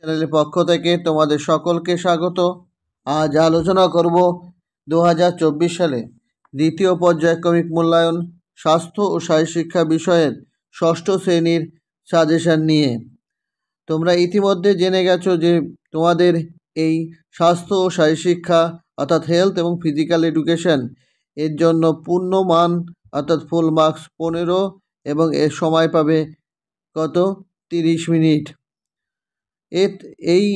চ্যানেলের পক্ষ থেকে তোমাদের সকলকে স্বাগত। আজ আলোচনা করব 2024 সালে দ্বিতীয় পর্যায়ক্রমিক মূল্যায়ন স্বাস্থ্য ও শারীরশিক্ষা বিষয়ের ষষ্ঠ শ্রেণীর সাজেশন নিয়ে। তোমরা ইতিমধ্যে জেনে গেছো যে তোমাদের এই স্বাস্থ্য ও শারীরশিক্ষা অর্থাৎ হেলথ এবং ফিজিক্যাল এডুকেশন এর জন্য পূর্ণ মান অর্থাৎ ফুল মার্কস 15 এবং এর সময় পাবে কত 30 মিনিট। এই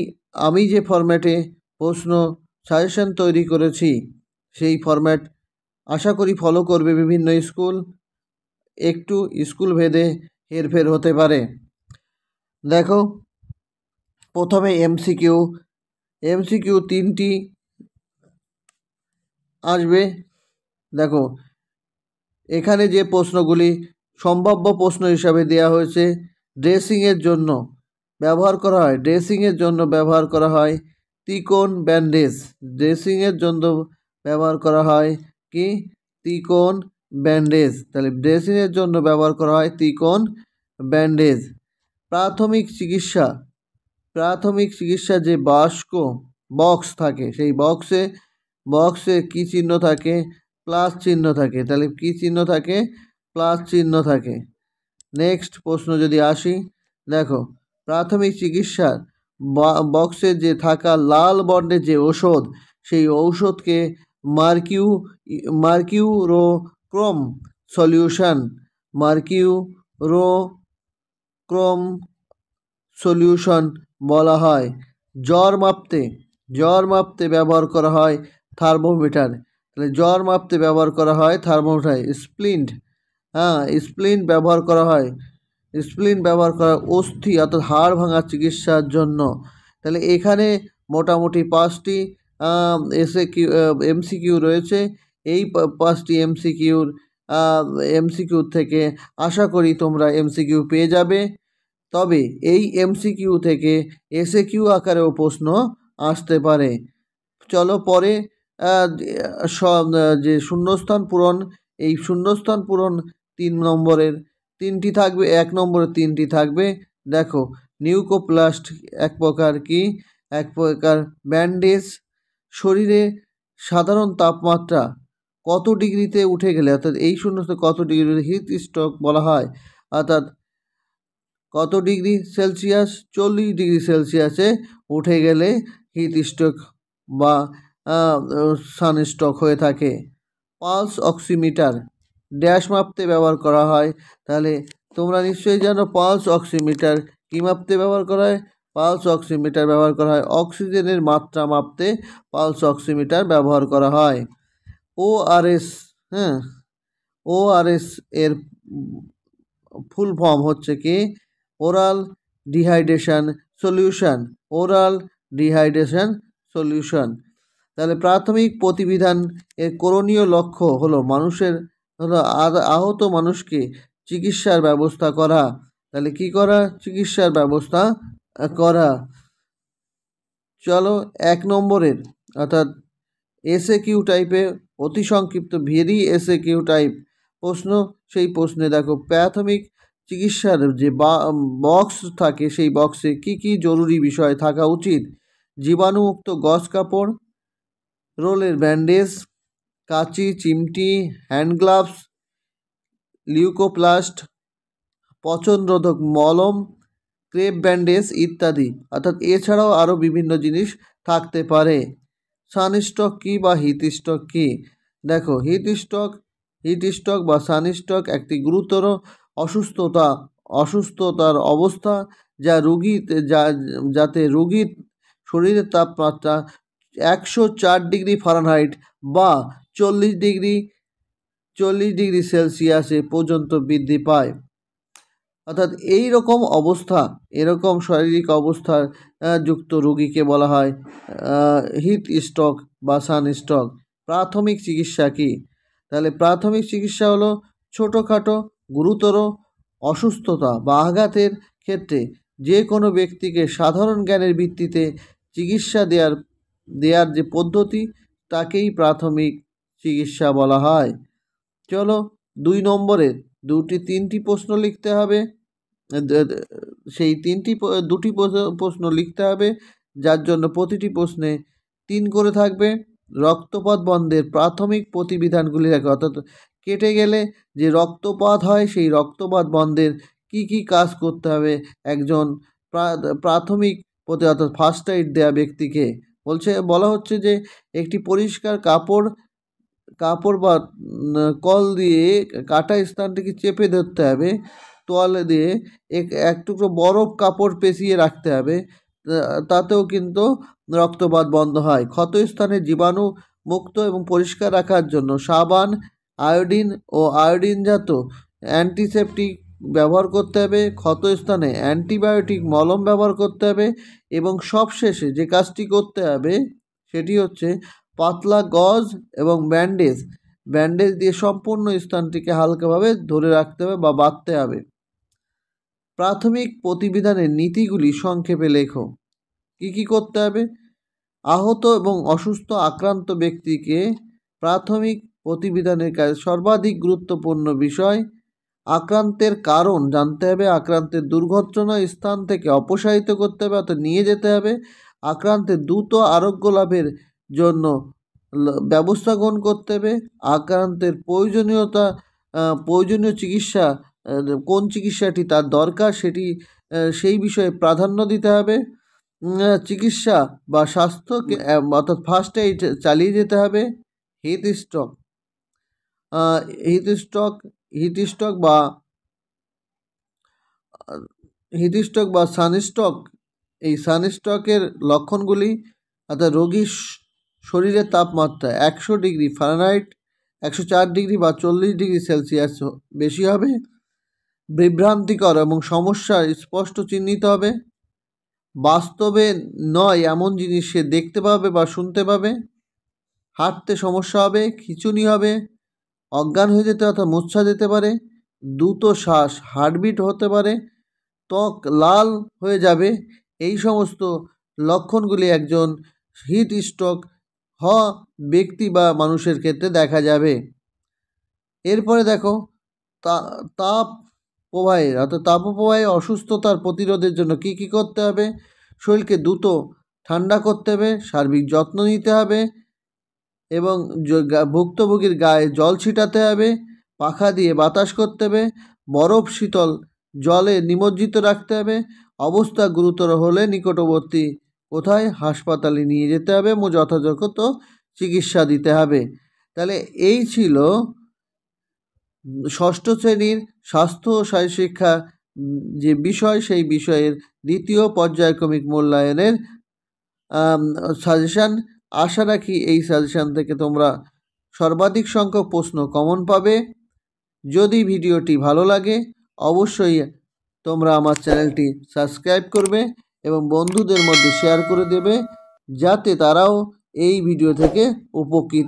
আমি যে ফরম্যাটে প্রশ্ন সাজেশন তৈরি করেছি সেই ফরম্যাট আশা করি ফলো করবে বিভিন্ন স্কুল, একটু স্কুল ভেদে হেরফের হতে পারে। দেখো, প্রথমে এমসিকিউ 3টি আসবে। দেখো, এখানে যে প্রশ্নগুলি সম্ভাব্য প্রশ্ন হিসাবে দেওয়া হয়েছে, ড্রেসিংয়ের জন্য ব্যবহার করা হয় ত্রিকোণ ব্যান্ডেজ। ড্রেসিংয়ের জন্য ব্যবহার করা হয় কি ত্রিকোণ ব্যান্ডেজ। তাহলে ড্রেসিংয়ের জন্য ব্যবহার করা হয় ত্রিকোণ ব্যান্ডেজ। প্রাথমিক চিকিৎসা যে বক্স থাকে, সেই বক্সে কি চিহ্ন থাকে? প্লাস চিহ্ন থাকে। তাহলে কি চিহ্ন থাকে? প্লাস চিহ্ন থাকে। নেক্সট প্রশ্ন যদি আসি, দেখো, প্রাথমিক চিকিৎসার বক্সে যে থাকা লাল বর্ণের যে ঔষধ, সেই ঔষধকে মার্কিউরোক্রোম সলিউশন বলা হয়। জ্বর মাপতে ব্যবহার করা হয় থার্মোমিটার। তাহলে জ্বর মাপতে ব্যবহার করা হয় থার্মোমিটার। স্প্লিন্ট ব্যবহার করা হয় অস্থি অর্থাৎ হাড় ভাঙার চিকিৎসার জন্য। তাহলে এখানে মোটামুটি 5টি এমসিকিউ রয়েছে। এই 5টি এমসিকিউ থেকে আশা করি তোমরা এমসিকিউ পেয়ে যাবে। তবে এই এমসিকিউ থেকে এসএকিউ আকারেও প্রশ্ন আসতে পারে। চলো পরে যে শূন্যস্থান পূরণ, এই শূন্যস্থান পূরণ 3 নম্বরের 3টি থাকবে, 1 নম্বরে 3টি থাকবে। দেখো, নিউকোপ্লাস্ট এক প্রকার ব্যান্ডেজ। শরীরে সাধারণ তাপমাত্রা কত ডিগ্রিতে উঠে গেলে, অর্থাৎ এই শূন্যস্থান কত ডিগ্রি হিট স্ট্রোক বলা হয়, অর্থাৎ কত ডিগ্রি সেলসিয়াস? 40 ডিগ্রি সেলসিয়াসে উঠে গেলে হিট স্ট্রোক বা সানস্ট্রোক হয়ে থাকে। পালস অক্সিমিটার ড্যাশ মাপতে ব্যবহার করা হয়। তাহলে তোমরা নিশ্চয়ই জানো পালস অক্সিমিটার কী মাপতে ব্যবহার করা হয়? পালস অক্সিমিটার ব্যবহার করা হয় অক্সিজেনের মাত্রা মাপতে। পালস অক্সিমিটার ব্যবহার করা হয়। ওআরএস এর ফুল ফর্ম হচ্ছে কি ওরাল ডিহাইড্রেশন সলিউশন। তাহলে প্রাথমিক প্রতিবিধান এর করণীয় লক্ষ্য হলো আহত মানুষকে চিকিৎসার ব্যবস্থা করা। তাহলে কি করা? চিকিৎসার ব্যবস্থা করা। চলো 1 নম্বরের অর্থাৎ এসএকিউ টাইপে অতি সংক্ষিপ্ত ভেরি এসএকিউ টাইপ প্রশ্ন। সেই প্রশ্নে দেখো, প্রাথমিক চিকিৎসার যে বক্স থাকে, সেই বক্সে কি কি জরুরি বিষয় থাকা উচিত? জীবাণুমুক্ত গজ কাপড়, রোলের ব্যান্ডেজ, কাঁচি, চিমটি, হ্যান্ড গ্লাভস, লিউকোপ্লাস্ট, পচনরোধক মলম, ক্রেপ ব্যান্ডেজ ইত্যাদি। অর্থাৎ এছাড়াও আরও বিভিন্ন জিনিস থাকতে পারে। সানস্ট্রোক কী বা হিট স্ট্রোক কী? দেখো, হিট স্ট্রোক বা সানস্ট্রোক একটি গুরুতর অসুস্থতার অবস্থা যাতে রোগীর শরীরের তাপমাত্রা 104 ডিগ্রি ফারেনহাইট বা 40 ডিগ্রি সেলসিয়াসে পর্যন্ত বৃদ্ধি পায়। অর্থাৎ এরকম শারীরিক অবস্থার যুক্ত রোগীকে বলা হয় হিট স্ট্রোক বা সানস্ট্রোক। প্রাথমিক চিকিৎসা কী? তাহলে প্রাথমিক চিকিৎসা হলো ছোটোখাটো গুরুতর অসুস্থতা বা আঘাতের ক্ষেত্রে যে কোনো ব্যক্তিকে সাধারণ জ্ঞানের ভিত্তিতে চিকিৎসা দেওয়ার যে পদ্ধতি, তাকেই প্রাথমিক চিকিৎসা বলা হয়। চলো 2 নম্বরে 3টি প্রশ্ন লিখতে হবে। সেই দুটি প্রশ্ন লিখতে হবে, যার জন্য প্রতিটি প্রশ্নে 3 করে থাকবে। রক্তপাত বন্ধের প্রাথমিক প্রতিবিধানগুলি দেখো, অর্থাৎ কেটে গেলে যে রক্তপাত হয় সেই রক্তপাত বন্ধের কি কাজ করতে হবে একজন প্রাথমিক অর্থাৎ ফার্স্ট এইড দেওয়া ব্যক্তিকে। বলা হচ্ছে যে একটি পরিষ্কার কাপড় বা কল দিয়ে কাটা স্থানটিকে চেপে ধরতে হবে, তোয়ালে দিয়ে এক টুকরো বরফ কাপড় পেঁচিয়ে রাখতে হবে, তাতেও কিন্তু রক্তপাত বন্ধ হয়। ক্ষতস্থানে জীবাণু মুক্ত এবং পরিষ্কার রাখার জন্য সাবান, আয়োডিন ও আয়োডিনজাত অ্যান্টিসেপটিক ব্যবহার করতে হবে। ক্ষতস্থানে অ্যান্টিবায়োটিক মলম ব্যবহার করতে হবে এবং সবশেষে যে কাজটি করতে হবে সেটি হচ্ছে পাতলা গজ এবং ব্যান্ডেজ দিয়ে সম্পূর্ণ স্থানটিকে হালকাভাবে ধরে রাখতে হবে বা বাঁধতে হবে। প্রাথমিক প্রতিবিধানের নীতিগুলি সংক্ষেপে লেখো। কি করতে হবে? আহত এবং অসুস্থ আক্রান্ত ব্যক্তিকে প্রাথমিক প্রতিবিধানের কাজে সর্বাধিক গুরুত্বপূর্ণ বিষয় আক্রান্তের কারণ জানতে হবে, আক্রান্তের দুর্ঘটনা স্থান থেকে অপসারিত করতে হবে অর্থাৎ নিয়ে যেতে হবে, আক্রান্তের দ্রুত আরোগ্য লাভের জন্য ব্যবস্থা গ্রহণ করতে হবে, আক্রান্তের প্রয়োজনীয় চিকিৎসা কোন চিকিৎসাটি তার দরকার সেই বিষয়ে প্রাধান্য দিতে হবে, চিকিৎসা বা স্বাস্থ্যকে অর্থাৎ ফার্স্ট এইড চালিয়ে যেতে হবে। হিটস্ট্রোক বা সানস্ট্রোক, এই সানস্ট্রোকের লক্ষণগুলি অর্থাৎ রোগীর শরীরের তাপমাত্রা 100 ডিগ্রি ফারেনহাইট 104 ডিগ্রি বা 40 ডিগ্রি সেলসিয়াস বেশি হবে, বিভ্রান্তিকর এবং সমস্যা স্পষ্ট চিহ্নিত হবে, বাস্তবে নয় এমন জিনিস সে দেখতে পাবে বা শুনতে পাবে, হাঁটতে সমস্যা হবে, খিঁচুনি হবে, অজ্ঞান হয়ে যেতে অর্থাৎ মূর্ছা যেতে পারে, দ্রুত শ্বাস হার্টবিট হতে পারে, ত্বক লাল হয়ে যাবে। এই সমস্ত লক্ষণগুলি একজন হিট স্ট্রোক হওয়া ব্যক্তি বা মানুষের ক্ষেত্রে দেখা যাবে। এরপরে দেখো তাপপ্রবাহে অসুস্থতার প্রতিরোধের জন্য কি করতে হবে? শরীরকে দ্রুত ঠান্ডা করতে হবে, সার্বিক যত্ন নিতে হবে এবং ভুক্তভোগীর গায়ে জল ছিটাতে হবে, পাখা দিয়ে বাতাস করতে হবে, বরফ শীতল জলে নিমজ্জিত রাখতে হবে, অবস্থা গুরুতর হলে নিকটবর্তী হাসপাতালে নিয়ে যেতে হবে এবং যথাযথ চিকিৎসা দিতে হবে। তাহলে এই ছিল ষষ্ঠ শ্রেণীর স্বাস্থ্য ও শারীরশিক্ষা যে বিষয় সেই বিষয়ের দ্বিতীয় পর্যায়ক্রমিক মূল্যায়নের সাজেশান। আশা রাখি এই সাজেশান থেকে তোমরা সর্বাধিক সংখ্যক প্রশ্ন কমন পাবে। যদি ভিডিওটি ভালো লাগে অবশ্যই তোমরা আমার চ্যানেলটি সাবস্ক্রাইব করবে এবং বন্ধুদের মধ্যে শেয়ার করে দেবে, যাতে তারাও এই ভিডিও থেকে উপকৃত